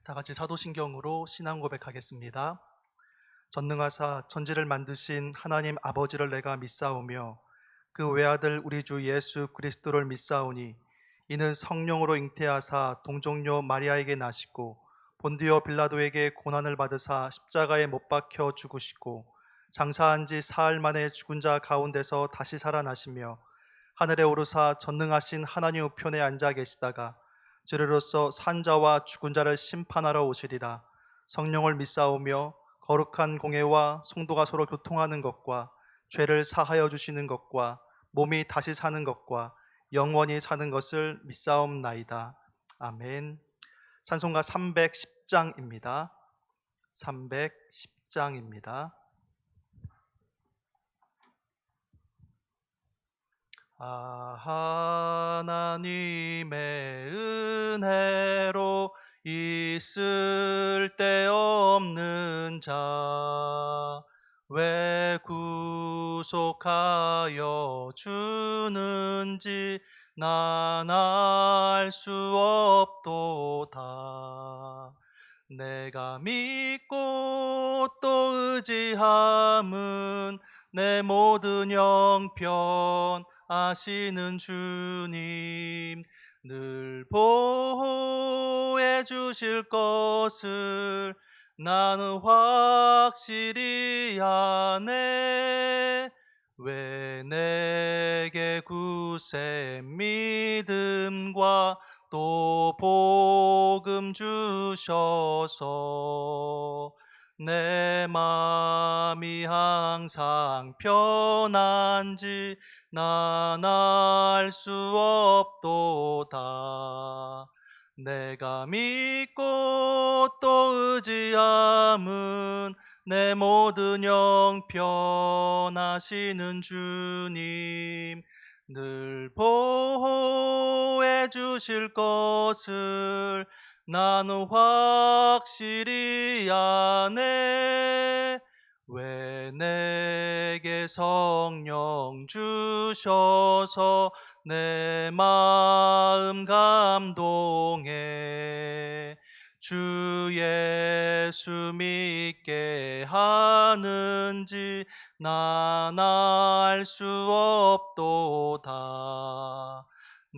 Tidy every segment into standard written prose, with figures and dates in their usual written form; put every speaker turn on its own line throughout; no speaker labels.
다 같이 사도신경으로 신앙 고백하겠습니다. 전능하사 천지를 만드신 하나님 아버지를 내가 믿사오며 그 외아들 우리 주 예수 그리스도를 믿사오니 이는 성령으로 잉태하사 동정녀 마리아에게 나시고 본디오 빌라도에게 고난을 받으사 십자가에 못 박혀 죽으시고 장사한 지 사흘 만에 죽은 자 가운데서 다시 살아나시며 하늘에 오르사 전능하신 하나님 우편에 앉아 계시다가 저리로서 산자와 죽은 자를 심판하러 오시리라. 성령을 믿사오며 거룩한 공회와 성도가 서로 교통하는 것과 죄를 사하여 주시는 것과 몸이 다시 사는 것과 영원히 사는 것을 믿사옵나이다. 아멘. 찬송가 310장입니다. 310장입니다. 하나님의 은혜로 있을 데 없는 자 왜 구속하여 주는지 난 알 수 없도다. 내가 믿고 또 의지함은 내 모든 형편 아시는 주님 늘 보호해 주실 것을 나는 확실히 아네. 왜 내게 굳세 믿음과 또 복음 주셔서 내 맘이 항상 편한지 난 알 수 없도다. 내가 믿고 또 의지함은 내 모든 형편 아시는 주님 늘 보호해 주실 것을 나는 확실히 아네. 왜 내게 성령 주셔서 내 마음 감동해 주 예수 믿게 하는지 난 알 수 없도다.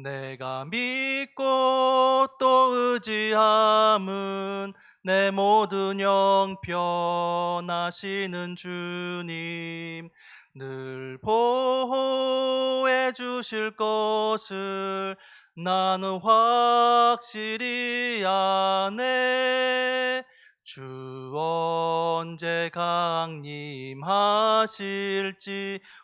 내가 믿고 또 의지함은 내 모든 형편 아시는 주님 늘 보호해 주실 것을 나는 확실히 아네. 주 언제 강림하실지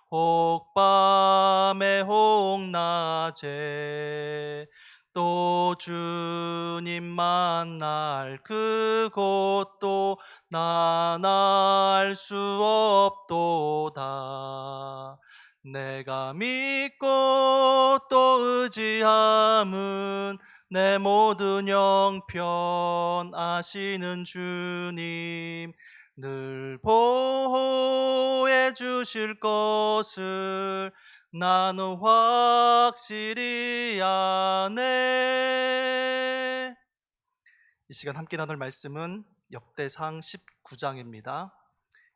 혹 밤에 혹 낮에 또 주님 만날 그곳도 난 알 수 없도다. 내가 믿고 또 의지함은 내 모든 형편 아시는 주님 늘 보호해 주실 것을 나는 확실히 아네. 이 시간 함께 나눌 말씀은 역대상 19장입니다.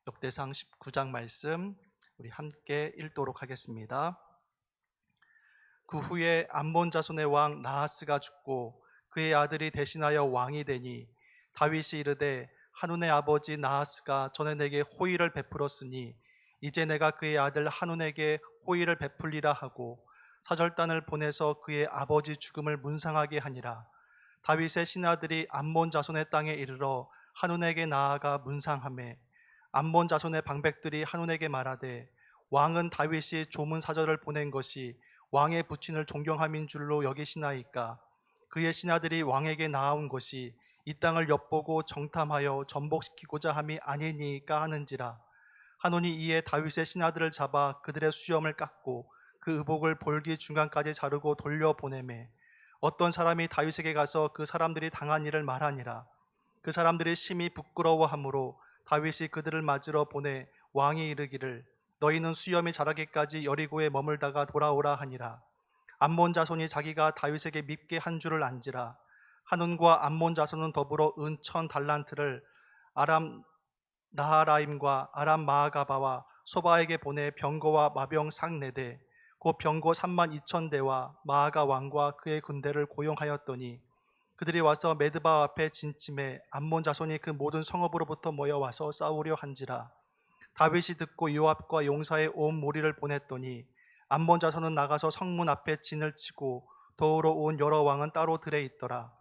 역대상 19장 말씀 우리 함께 읽도록 하겠습니다. 그 후에 암몬 자손의 왕 나하스가 죽고 그의 아들이 대신하여 왕이 되니 다윗이 이르되 한운의 아버지 나하스가 전에 내게 호의를 베풀었으니 이제 내가 그의 아들 한운에게 호의를 베풀리라 하고 사절단을 보내서 그의 아버지 죽음을 문상하게 하니라. 다윗의 신하들이 암몬 자손의 땅에 이르러 한운에게 나아가 문상하매 암몬 자손의 방백들이 한운에게 말하되 왕은 다윗이 조문 사절을 보낸 것이 왕의 부친을 존경함인 줄로 여기시나이까. 그의 신하들이 왕에게 나아온 것이 이 땅을 엿보고 정탐하여 전복시키고자 함이 아니니까 하는지라. 한온이 이에 다윗의 신하들을 잡아 그들의 수염을 깎고 그 의복을 볼기 중간까지 자르고 돌려보내매 어떤 사람이 다윗에게 가서 그 사람들이 당한 일을 말하니라. 그 사람들이 심히 부끄러워하므로 다윗이 그들을 맞으러 보내 왕이 이르기를 너희는 수염이 자라기까지 여리고에 머물다가 돌아오라 하니라. 암몬 자손이 자기가 다윗에게 밉게 한 줄을 안지라. 한운과 암몬 자손은 더불어 은 1000달란트를 아람 나하라임과 아람 마아가바와 소바에게 보내 병거와 마병 상4대 곧 병거 32,000대와 마아가 왕과 그의 군대를 고용하였더니 그들이 와서 메드바 앞에 진침해 암몬 자손이 그 모든 성읍으로부터 모여와서 싸우려 한지라. 다윗이 듣고 요압과 용사의 온 무리를 보냈더니 암몬 자손은 나가서 성문 앞에 진을 치고 더불어 온 여러 왕은 따로 들에 있더라.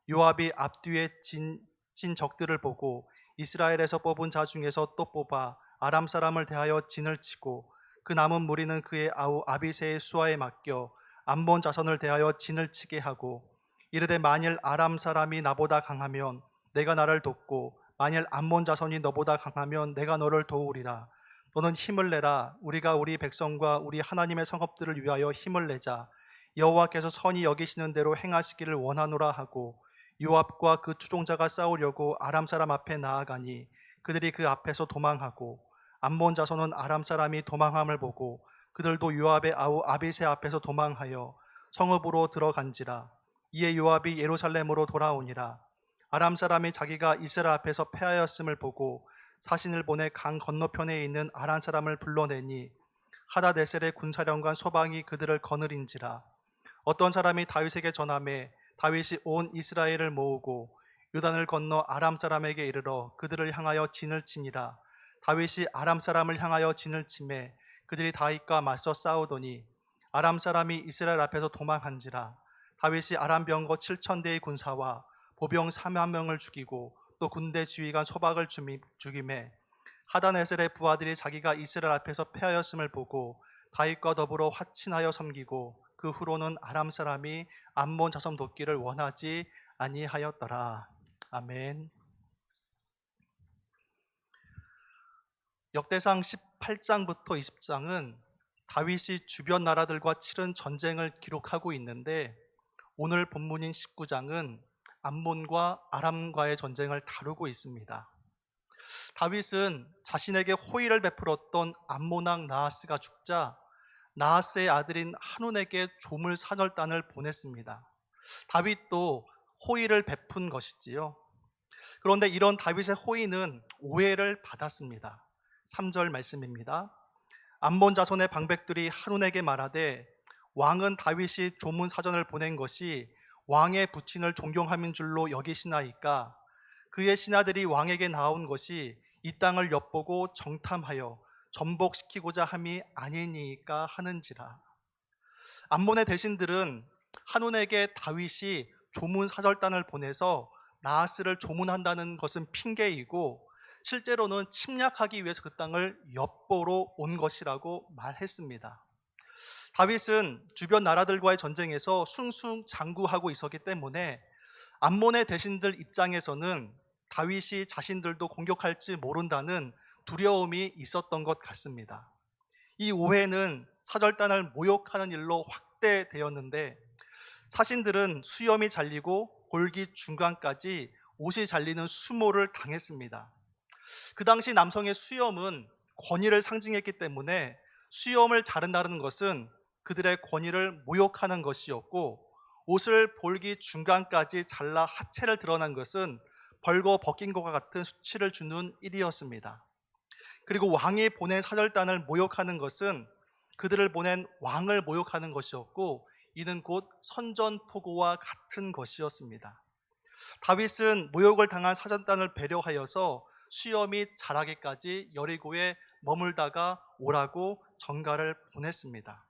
요압이 앞뒤에 진 적들을 보고 이스라엘에서 뽑은 자 중에서 또 뽑아 아람 사람을 대하여 진을 치고 그 남은 무리는 그의 아우 아비새의 수하에 맡겨 암몬 자손을 대하여 진을 치게 하고 이르되 만일 아람 사람이 나보다 강하면 내가 나를 돕고 만일 암몬 자손이 너보다 강하면 내가 너를 도우리라. 너는 힘을 내라. 우리가 우리 백성과 우리 하나님의 성읍들을 위하여 힘을 내자. 여호와께서 선히 여기시는 대로 행하시기를 원하노라 하고 요압과 그 추종자가 싸우려고 아람 사람 앞에 나아가니 그들이 그 앞에서 도망하고 암몬 자손은 아람 사람이 도망함을 보고 그들도 요압의 아우 아비새 앞에서 도망하여 성읍으로 들어간지라. 이에 요압이 예루살렘으로 돌아오니라. 아람 사람이 자기가 이스라엘 앞에서 패하였음을 보고 사신을 보내 강 건너편에 있는 아람 사람을 불러내니 하다네셀의 군사령관 소방이 그들을 거느린지라. 어떤 사람이 다윗에게 전하매 다윗이 온 이스라엘을 모으고 요단을 건너 아람 사람에게 이르러 그들을 향하여 진을 치니라. 다윗이 아람 사람을 향하여 진을 치매 그들이 다윗과 맞서 싸우더니 아람 사람이 이스라엘 앞에서 도망한지라. 다윗이 아람 병거 7,000대의 군사와 보병 3만명을 죽이고 또 군대 지휘관 소박을 죽임에 하다네셀의 부하들이 자기가 이스라엘 앞에서 패하였음을 보고 다윗과 더불어 화친하여 섬기고 그 후로는 아람 사람이 암몬 자손 돕기를 원하지 아니하였더라. 아멘. 역대상 18장부터 20장은 다윗이 주변 나라들과 치른 전쟁을 기록하고 있는데 오늘 본문인 19장은 암몬과 아람과의 전쟁을 다루고 있습니다. 다윗은 자신에게 호의를 베풀었던 암몬 왕 나하스가 죽자 나하스의 아들인 한운에게 조물 사절단을 보냈습니다. 다윗도 호의를 베푼 것이지요. 그런데 이런 다윗의 호의는 오해를 받았습니다. 3절 말씀입니다. 암몬 자손의 방백들이 한운에게 말하되 왕은 다윗이 조문 사전을 보낸 것이 왕의 부친을 존경함인 줄로 여기시나이까 그의 신하들이 왕에게 나온 것이 이 땅을 엿보고 정탐하여 전복시키고자 함이 아니니까 하는지라. 암몬의 대신들은 한운에게 다윗이 조문 사절단을 보내서 나하스를 조문한다는 것은 핑계이고 실제로는 침략하기 위해서 그 땅을 엿보러 온 것이라고 말했습니다. 다윗은 주변 나라들과의 전쟁에서 승승장구하고 있었기 때문에 암몬의 대신들 입장에서는 다윗이 자신들도 공격할지 모른다는 두려움이 있었던 것 같습니다. 이 오해는 사절단을 모욕하는 일로 확대되었는데 사신들은 수염이 잘리고 골기 중간까지 옷이 잘리는 수모를 당했습니다. 그 당시 남성의 수염은 권위를 상징했기 때문에 수염을 자른다는 것은 그들의 권위를 모욕하는 것이었고 옷을 볼기 중간까지 잘라 하체를 드러난 것은 벌거 벗긴 것과 같은 수치를 주는 일이었습니다. 그리고 왕이 보낸 사절단을 모욕하는 것은 그들을 보낸 왕을 모욕하는 것이었고 이는 곧 선전포고와 같은 것이었습니다. 다윗은 모욕을 당한 사절단을 배려하여서 수염이 자라기까지 여리고에 머물다가 오라고 전가를 보냈습니다.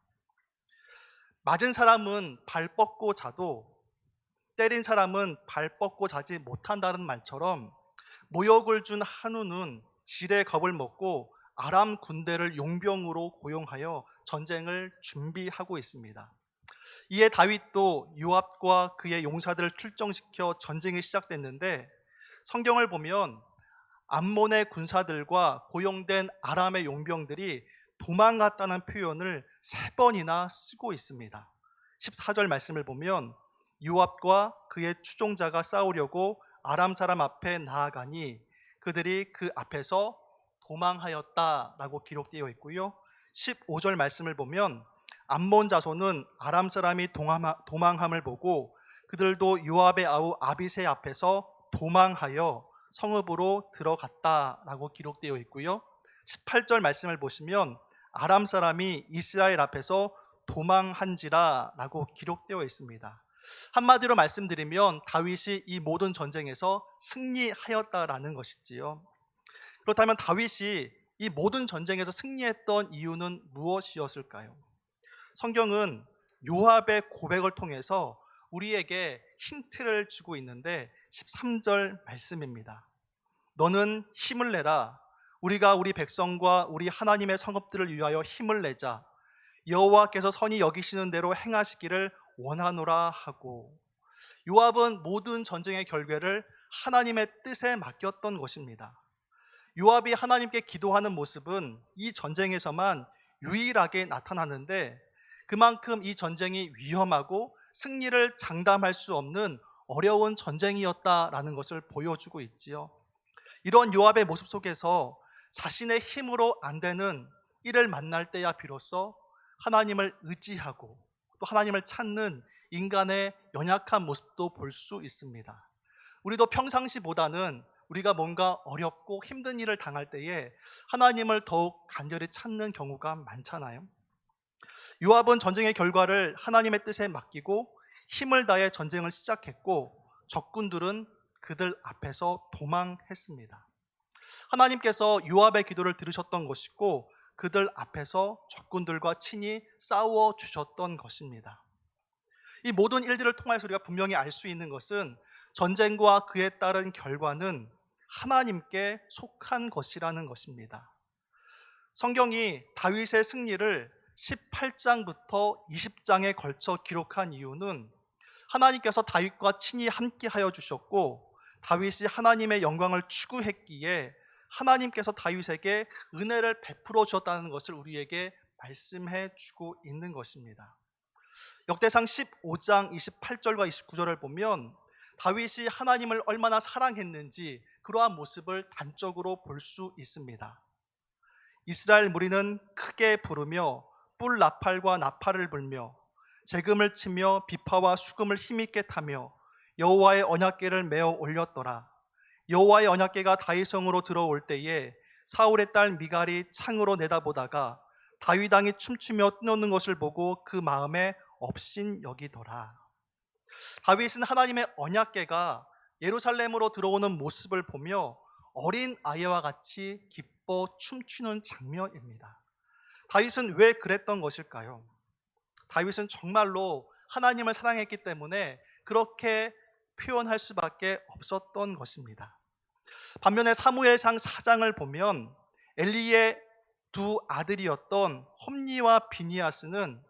맞은 사람은 발 뻗고 자도 때린 사람은 발 뻗고 자지 못한다는 말처럼 모욕을 준 한우는 질의 겁을 먹고 아람 군대를 용병으로 고용하여 전쟁을 준비하고 있습니다. 이에 다윗도 요압과 그의 용사들을 출정시켜 전쟁이 시작됐는데 성경을 보면 암몬의 군사들과 고용된 아람의 용병들이 도망갔다는 표현을 3번이나 쓰고 있습니다. 14절 말씀을 보면 요압과 그의 추종자가 싸우려고 아람 사람 앞에 나아가니 그들이 그 앞에서 도망하였다라고 기록되어 있고요. 15절 말씀을 보면 암몬 자손은 아람 사람이 도망함을 보고 그들도 요압의 아우 아비새 앞에서 도망하여 성읍으로 들어갔다라고 기록되어 있고요. 18절 말씀을 보시면 아람 사람이 이스라엘 앞에서 도망한지라라고 기록되어 있습니다. 한마디로 말씀드리면 다윗이 이 모든 전쟁에서 승리하였다라는 것이지요. 그렇다면 다윗이 이 모든 전쟁에서 승리했던 이유는 무엇이었을까요? 성경은 요압의 고백을 통해서 우리에게 힌트를 주고 있는데 13절 말씀입니다. 너는 힘을 내라. 우리가 우리 백성과 우리 하나님의 성읍들을 위하여 힘을 내자. 여호와께서 선히 여기시는 대로 행하시기를 원하노라 하고, 요압은 모든 전쟁의 결과를 하나님의 뜻에 맡겼던 것입니다. 요압이 하나님께 기도하는 모습은 이 전쟁에서만 유일하게 나타나는데, 그만큼 이 전쟁이 위험하고 승리를 장담할 수 없는 어려운 전쟁이었다라는 것을 보여주고 있지요. 이런 요압의 모습 속에서 자신의 힘으로 안 되는 일을 만날 때야 비로소 하나님을 의지하고 또 하나님을 찾는 인간의 연약한 모습도 볼 수 있습니다. 우리도 평상시보다는 우리가 뭔가 어렵고 힘든 일을 당할 때에 하나님을 더욱 간절히 찾는 경우가 많잖아요. 요압은 전쟁의 결과를 하나님의 뜻에 맡기고 힘을 다해 전쟁을 시작했고, 적군들은 그들 앞에서 도망했습니다. 하나님께서 요압의 기도를 들으셨던 것이고 그들 앞에서 적군들과 친히 싸워 주셨던 것입니다. 이 모든 일들을 통해서 우리가 분명히 알 수 있는 것은 전쟁과 그에 따른 결과는 하나님께 속한 것이라는 것입니다. 성경이 다윗의 승리를 18장부터 20장에 걸쳐 기록한 이유는 하나님께서 다윗과 친히 함께하여 주셨고 다윗이 하나님의 영광을 추구했기에 하나님께서 다윗에게 은혜를 베풀어 주셨다는 것을 우리에게 말씀해 주고 있는 것입니다. 역대상 15장 28절과 29절을 보면 다윗이 하나님을 얼마나 사랑했는지 그러한 모습을 단적으로 볼 수 있습니다. 이스라엘 무리는 크게 부르며 뿔 나팔과 나팔을 불며 재금을 치며 비파와 수금을 힘있게 타며 여호와의 언약궤를 메어 올렸더라. 여호와의 언약궤가 다윗성으로 들어올 때에 사울의 딸 미갈이 창으로 내다보다가 다윗 왕이 춤추며 뛰노는 것을 보고 그 마음에 업신 여기더라. 다윗은 하나님의 언약궤가 예루살렘으로 들어오는 모습을 보며 어린 아이와 같이 기뻐 춤추는 장면입니다. 다윗은 왜 그랬던 것일까요? 다윗은 정말로 하나님을 사랑했기 때문에 그렇게 표현할 수밖에 없었던 것입니다. 반면에 사무엘상 4장을 보면 엘리의 두 아들이었던 홈니와 비니아스는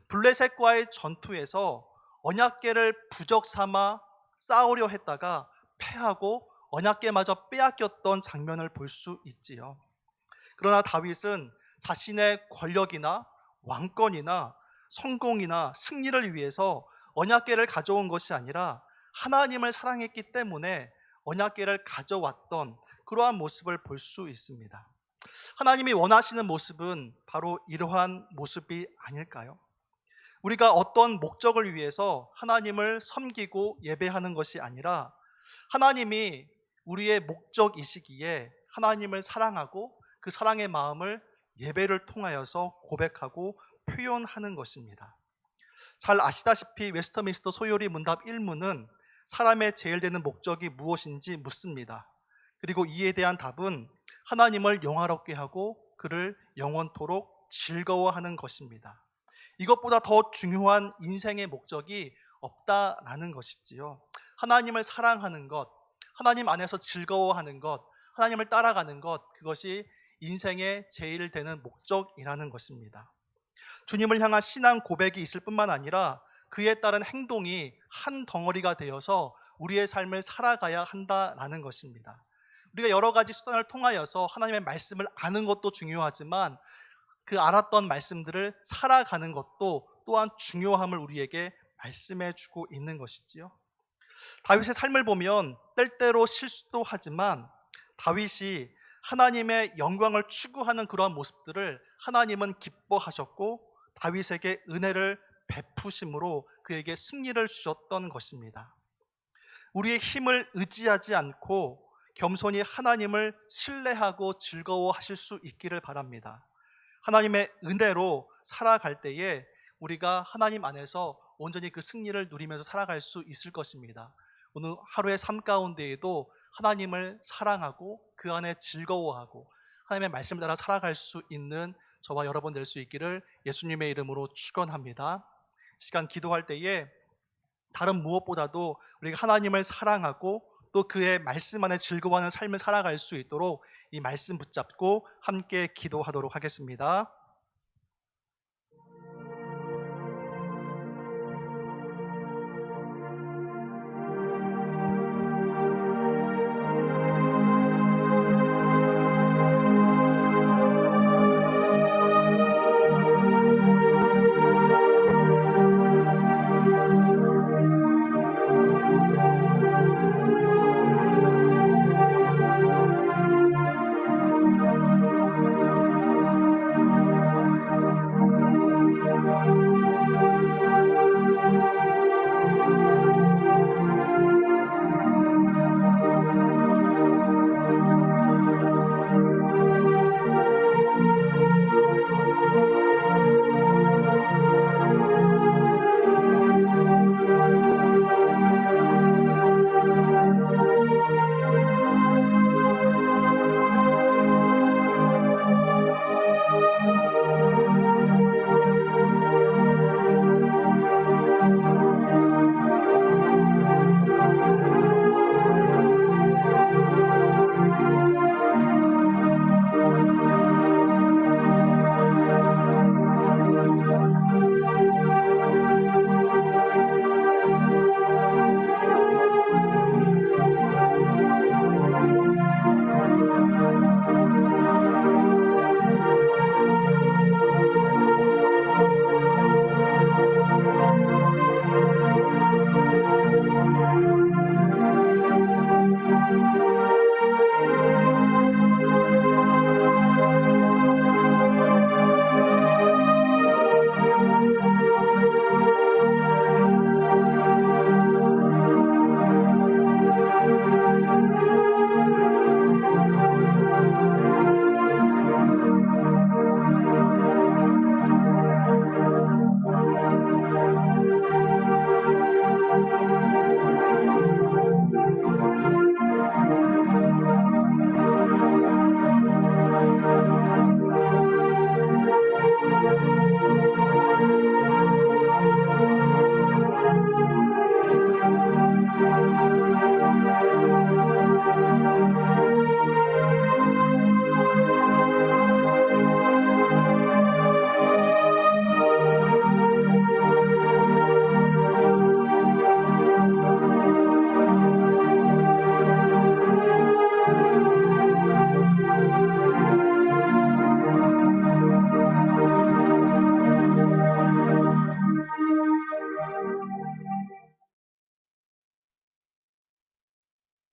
블레셋과의 전투에서 언약궤를 부적 삼아 싸우려 했다가 패하고 언약궤마저 빼앗겼던 장면을 볼 수 있지요. 그러나 다윗은 자신의 권력이나 왕권이나 성공이나 승리를 위해서 언약궤를 가져온 것이 아니라 하나님을 사랑했기 때문에 언약궤를 가져왔던 그러한 모습을 볼 수 있습니다. 하나님이 원하시는 모습은 바로 이러한 모습이 아닐까요? 우리가 어떤 목적을 위해서 하나님을 섬기고 예배하는 것이 아니라 하나님이 우리의 목적이시기에 하나님을 사랑하고 그 사랑의 마음을 예배를 통하여서 고백하고 표현하는 것입니다. 잘 아시다시피 웨스터민스터 소요리 문답 1문은 사람의 제일 되는 목적이 무엇인지 묻습니다. 그리고 이에 대한 답은 하나님을 영화롭게 하고 그를 영원토록 즐거워하는 것입니다. 이것보다 더 중요한 인생의 목적이 없다라는 것이지요. 하나님을 사랑하는 것, 하나님 안에서 즐거워하는 것, 하나님을 따라가는 것, 그것이 인생의 제일 되는 목적이라는 것입니다. 주님을 향한 신앙 고백이 있을 뿐만 아니라 그에 따른 행동이 한 덩어리가 되어서 우리의 삶을 살아가야 한다라는 것입니다. 우리가 여러 가지 수단을 통하여서 하나님의 말씀을 아는 것도 중요하지만 그 알았던 말씀들을 살아가는 것도 또한 중요함을 우리에게 말씀해 주고 있는 것이지요. 다윗의 삶을 보면 때때로 실수도 하지만 다윗이 하나님의 영광을 추구하는 그러한 모습들을 하나님은 기뻐하셨고 다윗에게 은혜를 베푸심으로 그에게 승리를 주셨던 것입니다. 우리의 힘을 의지하지 않고 겸손히 하나님을 신뢰하고 즐거워하실 수 있기를 바랍니다. 하나님의 은혜로 살아갈 때에 우리가 하나님 안에서 온전히 그 승리를 누리면서 살아갈 수 있을 것입니다. 오늘 하루의 삶 가운데에도 하나님을 사랑하고 그 안에 즐거워하고 하나님의 말씀을 따라 살아갈 수 있는 저와 여러분 될 수 있기를 예수님의 이름으로 축원합니다. 시간 기도할 때에 다른 무엇보다도 우리가 하나님을 사랑하고 또 그의 말씀 안에 즐거워하는 삶을 살아갈 수 있도록 이 말씀 붙잡고 함께 기도하도록 하겠습니다.